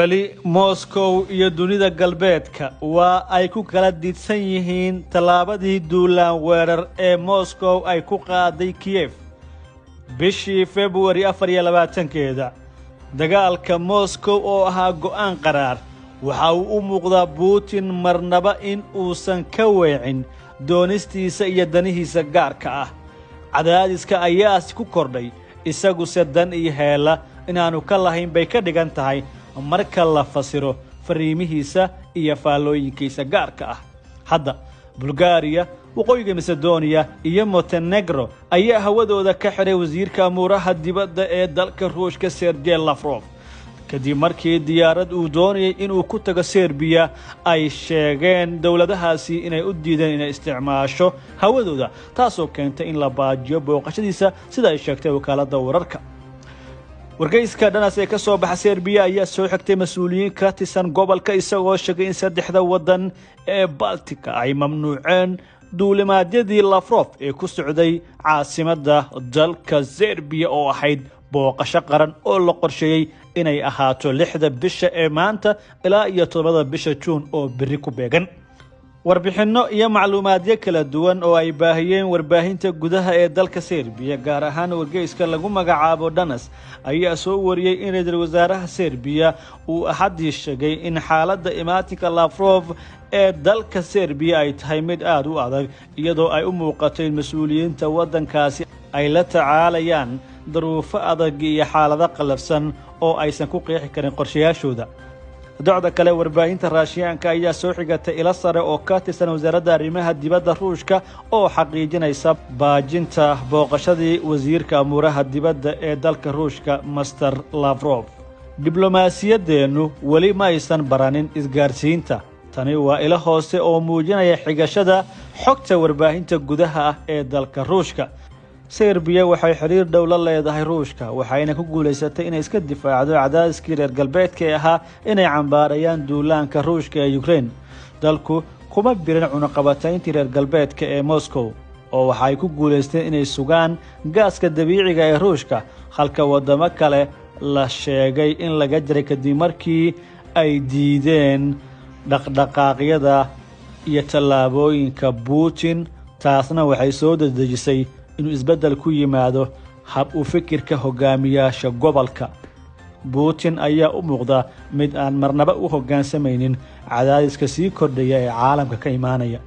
wali Moscow iyo dunida galbeedka waa ay ku kala didsan yihiin talaabadii duulaan weerar ee Moscow ay ku qaaday Kiev bishii February 24keeda. dagaalka Moscow oo ahaa go'aan qaraar waxa uu u muuqdaa Putin marnaba in uusan ka weecin doonistiisa iyo danihiisa gaarka ah. cadaadiska ayaa ku kordhay isagu sadan iyo heela inaanu ka lahayn bay ka dhigan tahay marka la fasiro fariimihiisa iyo faalooyinkiisa gaarka ah. hadda Bulgaria, waqooyiga Macedonia iyo Montenegro ayaa hawadooda ka xiray wasiirka amuuraha dibadda ee dalka Ruushka Sergey Lavrov kadib markii diyaarad uu doonayay inuu ku tago Serbia ay sheegeen dawladahaasi inay u diideen inay isticmaasho hawadooda, taasoo keentay in la baajiyo booqashadiisa sida ay sheegtay wakaaladda wararka. wargeyska dhanas ee ka soo baxa Serbia ayaa soo xigtay mas'uuliyiin ka tirsan gobolka isagoo sheegay in saddexda wadan ee Baltika ay mamnuuceen duulimaadyadii Lavrov ee ku socday caasimadda dalka Serbia oo ahayd booqasho qaran oo la qorsheeyay inay ahaato 6 bisha ee maanta ilaa iyo 7 bisha June oo biri ku beegan. warbixino iyo macluumaadyo kala duwan oo ay baahiyeen warbaahinta gudaha ee dalka Serbia gaar ahaan wargeyska lagu magacaabo Danas ayaa soo wariyay in ra'iisul wasaaraha Serbia uu ahadii sheegay in xaaladda imaatinka Lavrov ee dalka Serbia ay tahay mid aad u adag iyadoo ay u muuqatay mas'uuliyiinta wadankaasi ay la tacaalayaan duruufo adag iyo xaalado qalafsan oo aysan ku qeexi karin qorshayaashooda. docda kale warbaahinta Raashiyaanka ayaa soo xigatay ila sare oo ka tirsan wasaaradda arrimaha dibadda Ruushka oo xaqiijinaysa baajinta booqashadii wasiirka amuuraha dibadda ee dalka Ruushka Master Lavrov. diblomaasiyadeenu wali ma aysan baranin isgaarsiinta. tani waa ila hoose oo muujinaya xigashada xogta warbaahinta gudaha ee dalka Ruushka. Serbia waxay xiriir dhow la leedahay Ruushka waxayna ku guuleysatay inay iska difaacdo cadaadiskii reer galbeedka ee ahaa inay cambaarayaan duulaanka Ruushka ee Ukraine. dalku kuma birin cunaqabatayntii reer galbeedka ee Moscow oo waxay ku guuleysteen inay sugaan gaaska dabiiciga ee Ruushka halka wadamo kale la sheegay in laga jaray kadib markii ay diideen dhaqdhaqaaqyada iyo tallaabooyinka Putin. taasna waxay soo dedejisay inuu isbedel ku yimaado hab u fikirka hogaamiyaasha gobolka. Putin ayaa u muuqda mid aan marnaba u hoggaansamaynin cadaadiska sii kordhaya ee caalamka ka imaanaya.